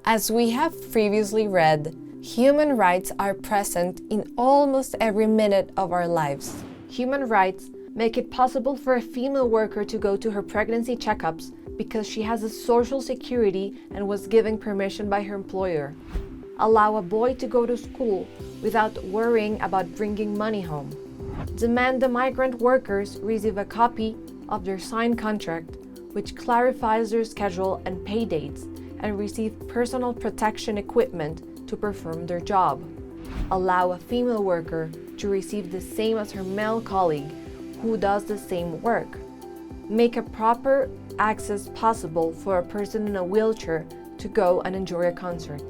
As we have previously read, human rights are present in almost every minute of our lives. Human rights make it possible for a female worker to go to her pregnancy checkups because she has a social security and was given permission by her employer. Allow a boy to go to school without worrying about bringing money home. Demand the migrant workers receive a copy of their signed contract, which clarifies their schedule and pay dates, and receive personal protection equipment to perform their job. Allow a female worker to receive the same as her male colleague who does the same work. Make a proper access possible for a person in a wheelchair to go and enjoy a concert.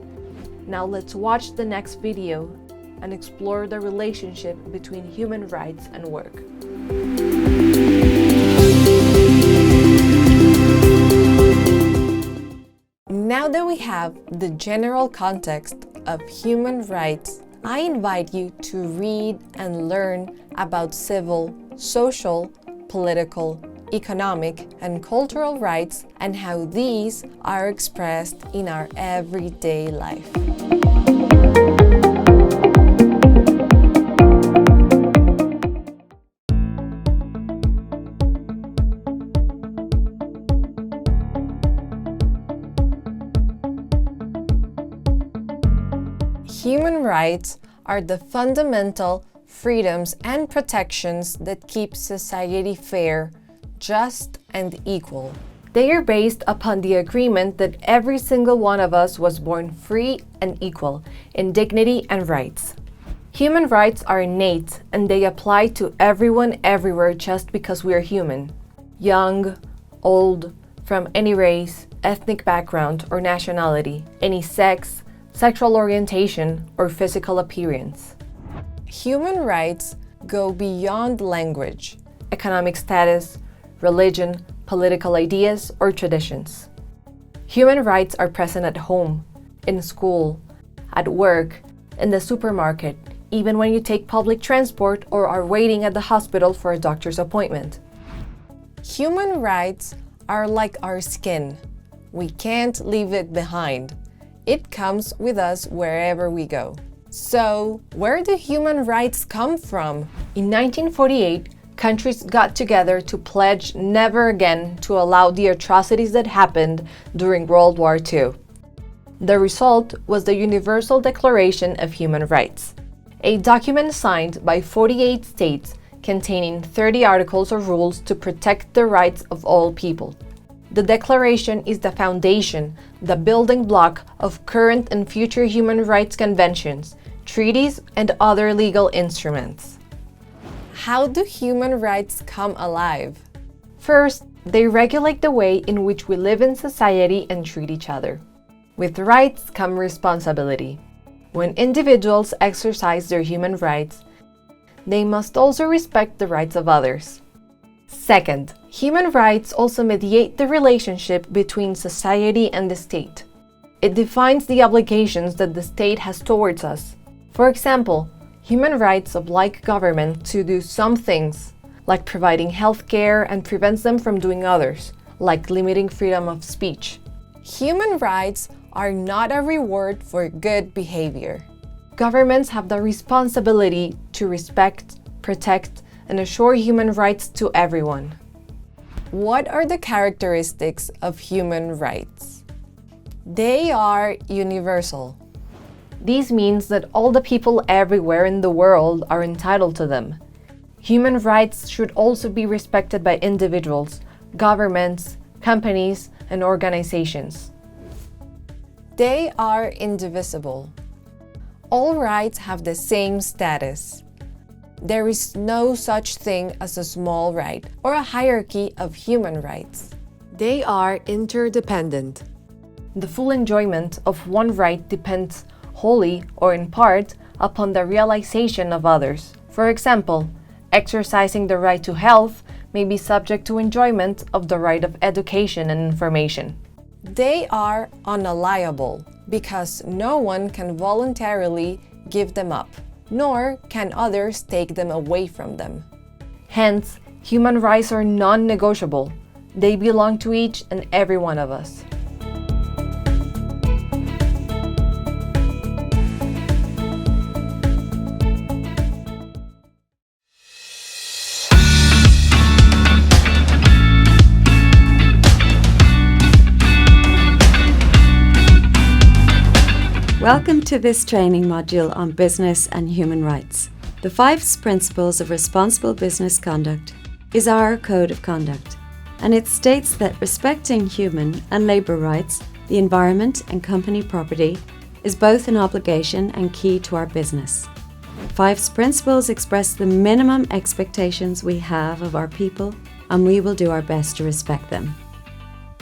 Now let's watch the next video and explore the relationship between human rights and work. Now that we have the general context of human rights, I invite you to read and learn about civil, social, political, economic, and cultural rights and how these are expressed in our everyday life. Human rights are the fundamental freedoms and protections that keep society fair, just, and equal. They are based upon the agreement that every single one of us was born free and equal in dignity and rights. Human rights are innate and they apply to everyone everywhere just because we are human. Young, old, from any race, ethnic background or nationality, any sex, sexual orientation, or physical appearance. Human rights go beyond language, economic status, religion, political ideas, or traditions. Human rights are present at home, in school, at work, in the supermarket, even when you take public transport or are waiting at the hospital for a doctor's appointment. Human rights are like our skin. We can't leave it behind. It comes with us wherever we go. So, where do human rights come from? In 1948, countries got together to pledge never again to allow the atrocities that happened during World War II. The result was the Universal Declaration of Human Rights, a document signed by 48 states containing 30 articles or rules to protect the rights of all people. The Declaration is the foundation, the building block of current and future human rights conventions, treaties, and other legal instruments. How do human rights come alive? First, they regulate the way in which we live in society and treat each other. With rights come responsibility. When individuals exercise their human rights, they must also respect the rights of others. Second, human rights also mediate the relationship between society and the state. It defines the obligations that the state has towards us. For example, human rights oblige government to do some things, like providing health care, and prevents them from doing others, like limiting freedom of speech. Human rights are not a reward for good behavior. Governments have the responsibility to respect, protect, and assure human rights to everyone. What are the characteristics of human rights? They are universal. This means that all the people everywhere in the world are entitled to them. Human rights should also be respected by individuals, governments, companies, and organizations. They are indivisible. All rights have the same status. There is no such thing as a small right or a hierarchy of human rights. They are interdependent. The full enjoyment of one right depends wholly or in part upon the realization of others. For example, exercising the right to health may be subject to enjoyment of the right of education and information. They are unalienable because no one can voluntarily give them up, nor can others take them away from them. Hence, human rights are non-negotiable. They belong to each and every one of us. Welcome to this training module on business and human rights. The Fyffes Principles of Responsible Business Conduct is our code of conduct, and it states that respecting human and labour rights, the environment and company property is both an obligation and key to our business. Fyffes Principles express the minimum expectations we have of our people, and we will do our best to respect them.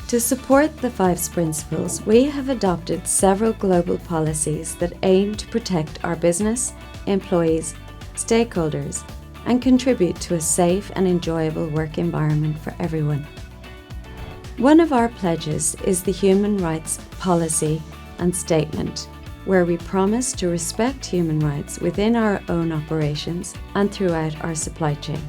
To support the Fyffes Principles, we have adopted several global policies that aim to protect our business, employees, stakeholders, and contribute to a safe and enjoyable work environment for everyone. One of our pledges is the Human Rights Policy and Statement, where we promise to respect human rights within our own operations and throughout our supply chain.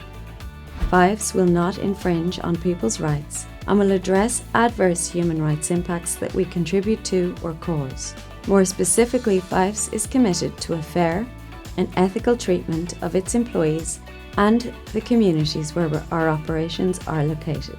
Fyffes will not infringe on people's rights and will address adverse human rights impacts that we contribute to or cause. More specifically, Fyffes is committed to a fair and ethical treatment of its employees and the communities where our operations are located.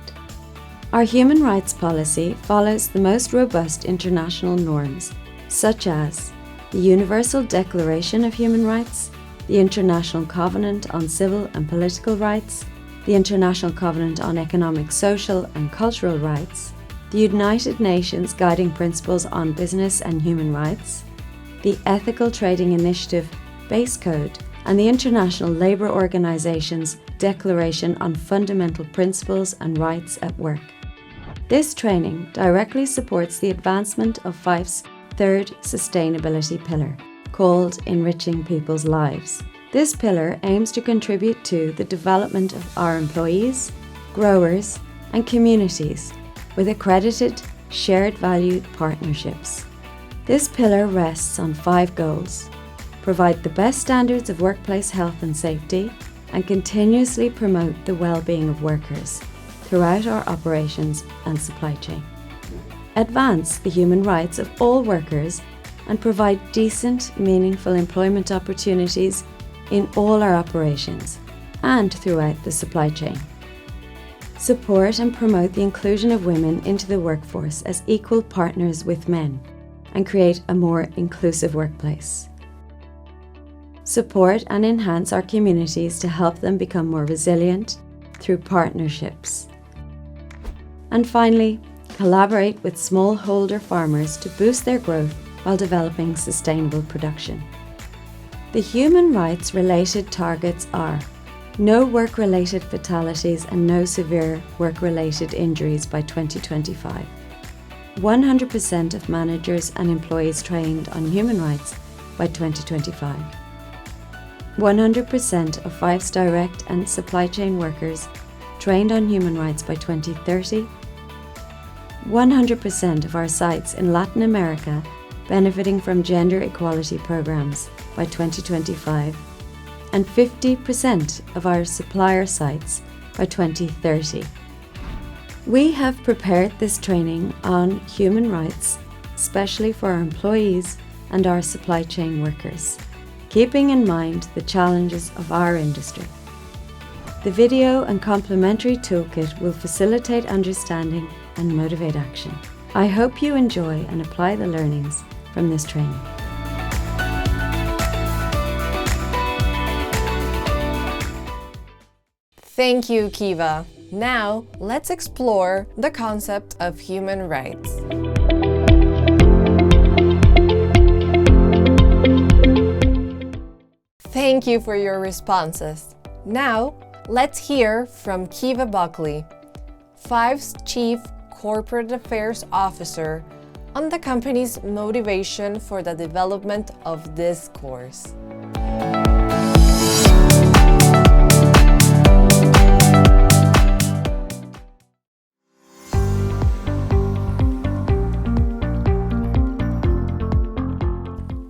Our human rights policy follows the most robust international norms, such as the Universal Declaration of Human Rights, the International Covenant on Civil and Political Rights, the International Covenant on Economic, Social and Cultural Rights, the United Nations Guiding Principles on Business and Human Rights, the Ethical Trading Initiative Base Code, and the International Labour Organization's Declaration on Fundamental Principles and Rights at Work. This training directly supports the advancement of Fyffes' third sustainability pillar, called Enriching People's Lives. This pillar aims to contribute to the development of our employees, growers, and communities with accredited, shared value partnerships. This pillar rests on 5 goals: provide the best standards of workplace health and safety, and continuously promote the well-being of workers throughout our operations and supply chain. Advance the human rights of all workers and provide decent, meaningful employment opportunities in all our operations and throughout the supply chain. Support and promote the inclusion of women into the workforce as equal partners with men and create a more inclusive workplace. Support and enhance our communities to help them become more resilient through partnerships. And finally, collaborate with smallholder farmers to boost their growth while developing sustainable production. The human rights related targets are no work-related fatalities and no severe work-related injuries by 2025, 100% of managers and employees trained on human rights by 2025, 100% of Fyffes direct and supply chain workers trained on human rights by 2030, 100% of our sites in Latin America benefiting from gender equality programs by 2025, and 50% of our supplier sites by 2030. We have prepared this training on human rights, especially for our employees and our supply chain workers, keeping in mind the challenges of our industry. The video and complementary toolkit will facilitate understanding and motivate action. I hope you enjoy and apply the learnings from this training. Thank you, Kiva. Now, let's explore the concept of human rights. Thank you for your responses. Now, let's hear from Kiva Buckley, Fyffes' Chief Corporate Affairs Officer, on the company's motivation for the development of this course.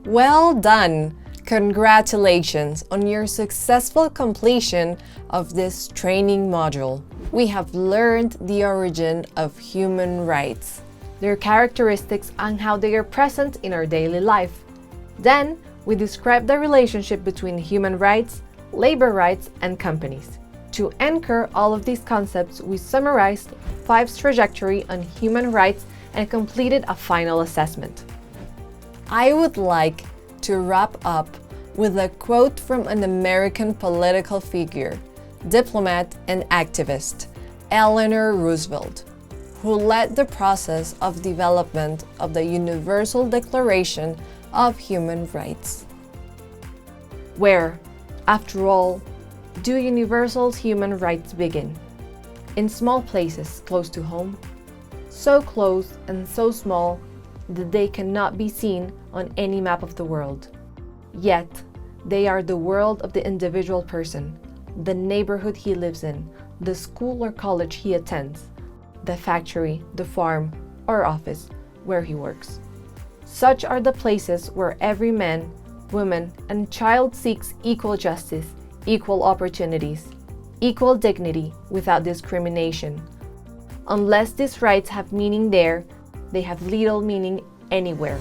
Well done! Congratulations on your successful completion of this training module. We have learned the origin of human rights, their characteristics and how they are present in our daily life. Then, we described the relationship between human rights, labor rights, and companies. To anchor all of these concepts, we summarized Fyffes' trajectory on human rights and completed a final assessment. I would like to wrap up with a quote from an American political figure, diplomat and activist, Eleanor Roosevelt, who led the process of development of the Universal Declaration of Human Rights. Where, after all, do universal human rights begin? In small places close to home, so close and so small that they cannot be seen on any map of the world. Yet, they are the world of the individual person, the neighborhood he lives in, the school or college he attends, the factory, the farm, or office where he works. Such are the places where every man, woman, and child seeks equal justice, equal opportunities, equal dignity without discrimination. Unless these rights have meaning there, they have little meaning anywhere.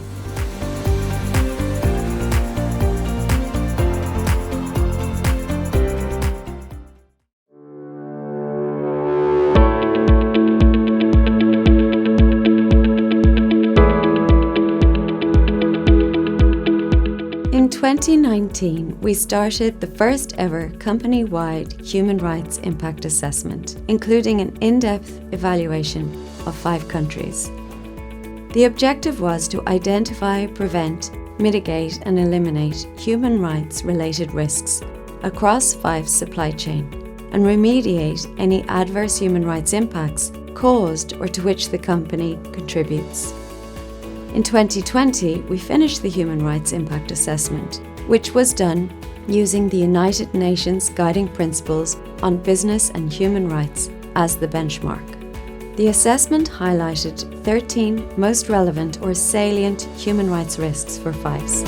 In 2019, we started the first ever company-wide human rights impact assessment, including an in-depth evaluation of 5 countries. The objective was to identify, prevent, mitigate and eliminate human rights-related risks across Fyffes' supply chain and remediate any adverse human rights impacts caused or to which the company contributes. In 2020, we finished the Human Rights Impact Assessment, which was done using the United Nations Guiding Principles on Business and Human Rights as the benchmark. The assessment highlighted 13 most relevant or salient human rights risks for Fyffes.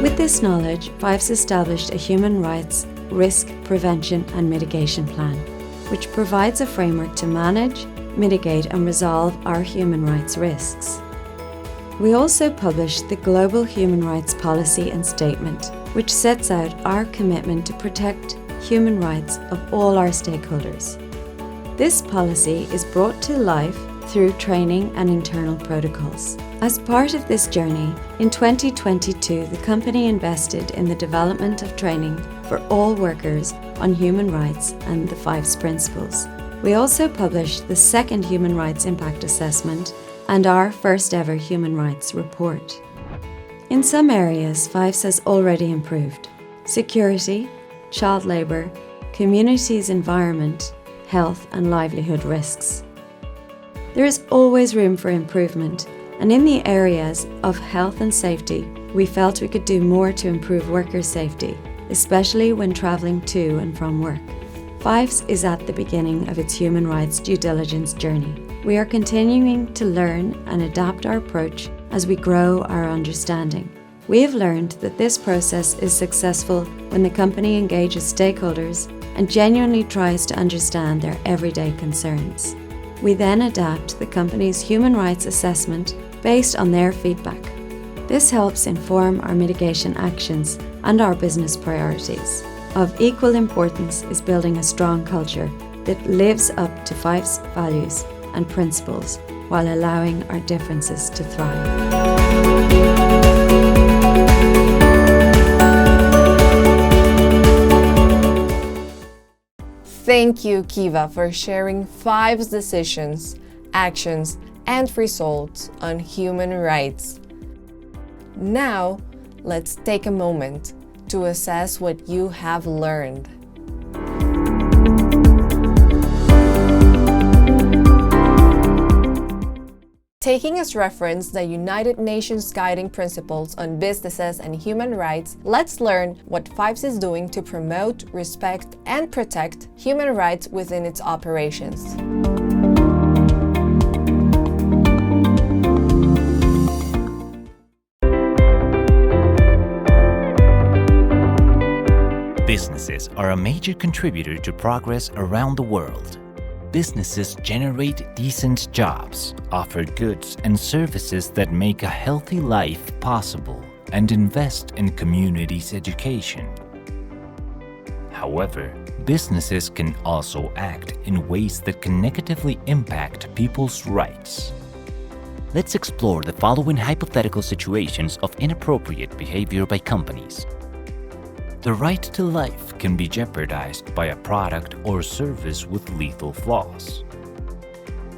With this knowledge, Fyffes established a human rights risk prevention and mitigation plan, which provides a framework to manage, mitigate and resolve our human rights risks. We also published the Global Human Rights Policy and Statement, which sets out our commitment to protect human rights of all our stakeholders. This policy is brought to life through training and internal protocols. As part of this journey, in 2022, the company invested in the development of training for all workers on human rights and the Fyffes principles. We also published the second Human Rights Impact Assessment and our first ever Human Rights Report. In some areas, Fyffes has already improved: security, child labour, communities' environment, health and livelihood risks. There is always room for improvement, and in the areas of health and safety, we felt we could do more to improve worker safety, especially when travelling to and from work. Fyffes is at the beginning of its human rights due diligence journey. We are continuing to learn and adapt our approach as we grow our understanding. We have learned that this process is successful when the company engages stakeholders and genuinely tries to understand their everyday concerns. We then adapt the company's human rights assessment based on their feedback. This helps inform our mitigation actions and our business priorities. Of equal importance is building a strong culture that lives up to Fyffes' values and principles while allowing our differences to thrive. Thank you, Kiva, for sharing Fyffes' decisions, actions, and results on human rights. Now, let's take a moment to assess what you have learned. Taking as reference the United Nations Guiding Principles on Businesses and Human Rights, let's learn what Fyffes is doing to promote, respect, and protect human rights within its operations. Businesses are a major contributor to progress around the world. Businesses generate decent jobs, offer goods and services that make a healthy life possible, and invest in communities' education. However, businesses can also act in ways that can negatively impact people's rights. Let's explore the following hypothetical situations of inappropriate behavior by companies. The right to life can be jeopardized by a product or service with lethal flaws.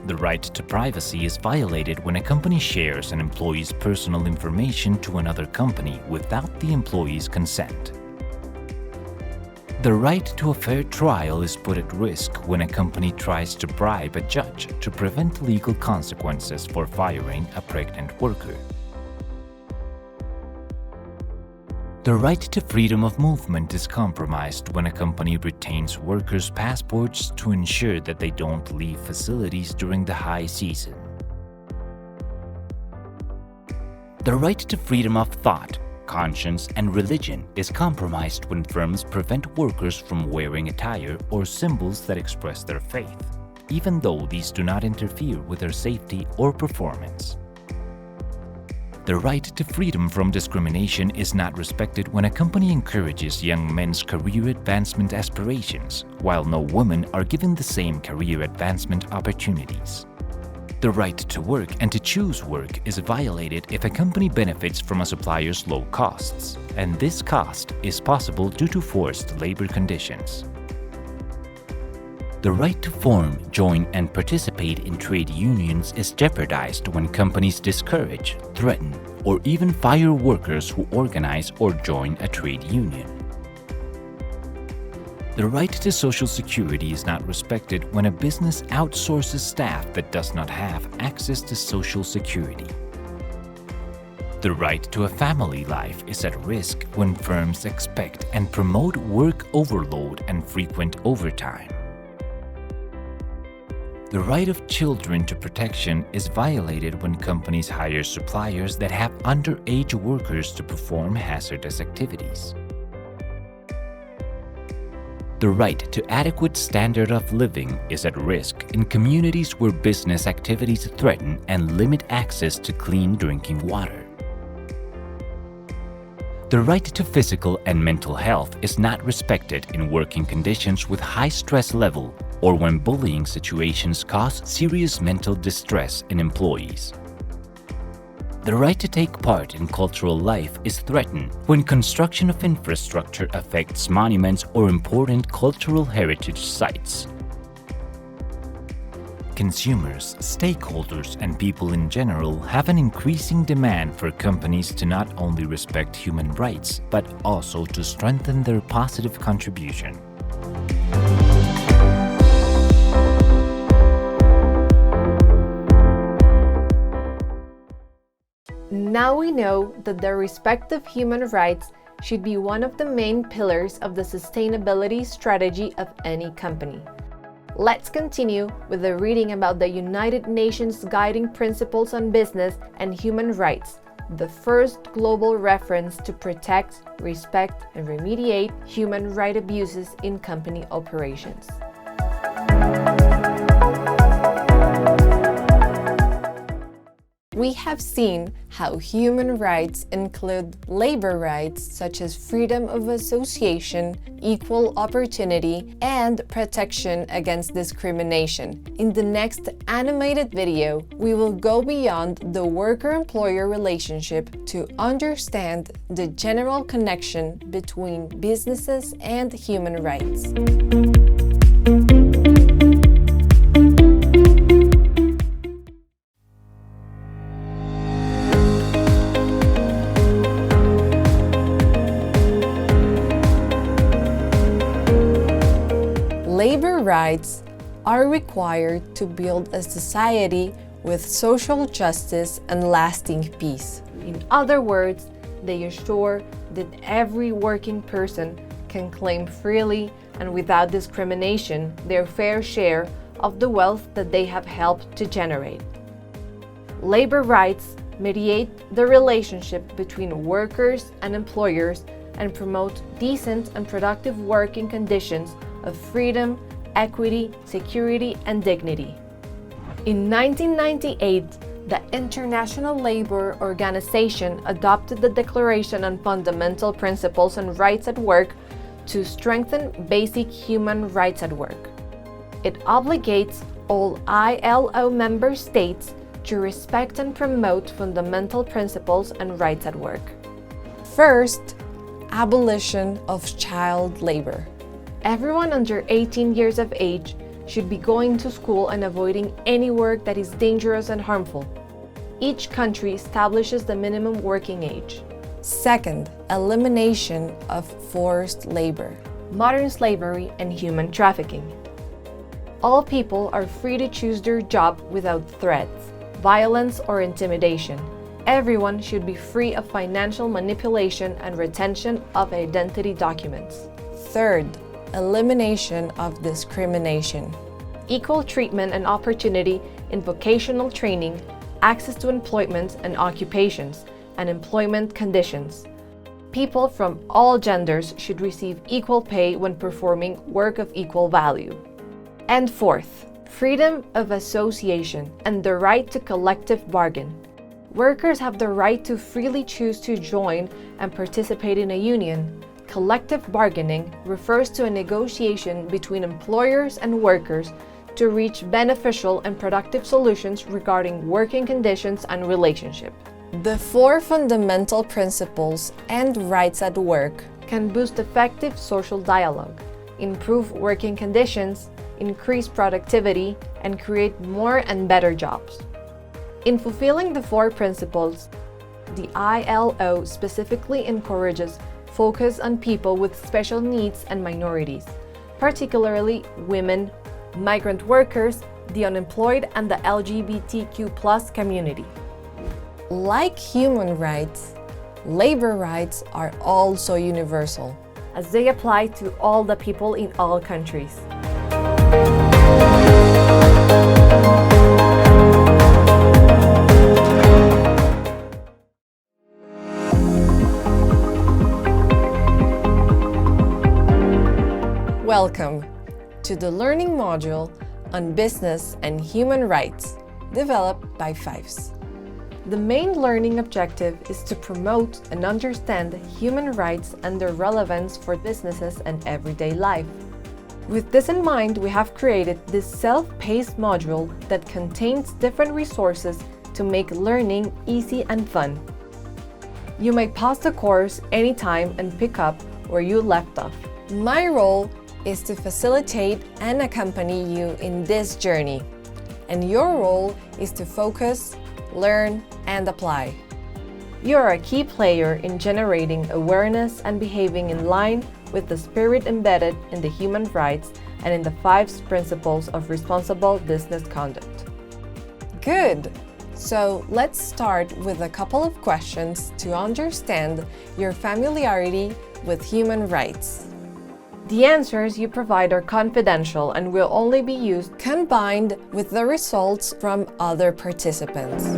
The right to privacy is violated when a company shares an employee's personal information to another company without the employee's consent. The right to a fair trial is put at risk when a company tries to bribe a judge to prevent legal consequences for firing a pregnant worker. The right to freedom of movement is compromised when a company retains workers' passports to ensure that they don't leave facilities during the high season. The right to freedom of thought, conscience, and religion is compromised when firms prevent workers from wearing attire or symbols that express their faith, even though these do not interfere with their safety or performance. The right to freedom from discrimination is not respected when a company encourages young men's career advancement aspirations, while no women are given the same career advancement opportunities. The right to work and to choose work is violated if a company benefits from a supplier's low costs, and this cost is possible due to forced labor conditions. The right to form, join, and participate in trade unions is jeopardized when companies discourage, threaten, or even fire workers who organize or join a trade union. The right to Social Security is not respected when a business outsources staff that does not have access to Social Security. The right to a family life is at risk when firms expect and promote work overload and frequent overtime. The right of children to protection is violated when companies hire suppliers that have underage workers to perform hazardous activities. The right to adequate standard of living is at risk in communities where business activities threaten and limit access to clean drinking water. The right to physical and mental health is not respected in working conditions with high stress level or when bullying situations cause serious mental distress in employees. The right to take part in cultural life is threatened when construction of infrastructure affects monuments or important cultural heritage sites. Consumers, stakeholders, and people in general have an increasing demand for companies to not only respect human rights, but also to strengthen their positive contribution. Now we know that the respect of human rights should be one of the main pillars of the sustainability strategy of any company. Let's continue with the reading about the United Nations Guiding Principles on Business and Human Rights, the first global reference to protect, respect, and remediate human rights abuses in company operations. We have seen how human rights include labor rights such as freedom of association, equal opportunity, and protection against discrimination. In the next animated video, we will go beyond the worker-employer relationship to understand the general connection between businesses and human rights. Labor rights are required to build a society with social justice and lasting peace. In other words, they assure that every working person can claim freely and without discrimination their fair share of the wealth that they have helped to generate. Labor rights mediate the relationship between workers and employers and promote decent and productive working conditions of freedom, equity, security, and dignity. In 1998, the International Labour Organization adopted the Declaration on Fundamental Principles and Rights at Work to strengthen basic human rights at work. It obligates all ILO member states to respect and promote fundamental principles and rights at work. First, abolition of child labor. Everyone under 18 years of age should be going to school and avoiding any work that is dangerous and harmful. Each country establishes the minimum working age. Second, elimination of forced labor. Modern slavery and human trafficking. All people are free to choose their job without threats, violence, or intimidation. Everyone should be free of financial manipulation and retention of identity documents. Third, elimination of discrimination. Equal treatment and opportunity in vocational training, access to employment and occupations, and employment conditions. People from all genders should receive equal pay when performing work of equal value. And fourth, freedom of association and the right to collective bargain. Workers have the right to freely choose to join and participate in a union. Collective bargaining refers to a negotiation between employers and workers to reach beneficial and productive solutions regarding working conditions and relationship. The 4 fundamental principles and rights at work can boost effective social dialogue, improve working conditions, increase productivity, and create more and better jobs. In fulfilling the 4 principles, the ILO specifically encourages focus on people with special needs and minorities, particularly women, migrant workers, the unemployed, and the LGBTQ+ community. Like human rights, labor rights are also universal, as they apply to all the people in all countries. Welcome to the learning module on business and human rights, developed by Fyffes. The main learning objective is to promote and understand human rights and their relevance for businesses and everyday life. With this in mind, we have created this self-paced module that contains different resources to make learning easy and fun. You may pause the course anytime and pick up where you left off. My role is to facilitate and accompany you in this journey, and your role is to focus, learn, and apply. You are a key player in generating awareness and behaving in line with the spirit embedded in the human rights and in the 5 principles of responsible business conduct. Good! So let's start with a couple of questions to understand your familiarity with human rights. The answers you provide are confidential and will only be used combined with the results from other participants.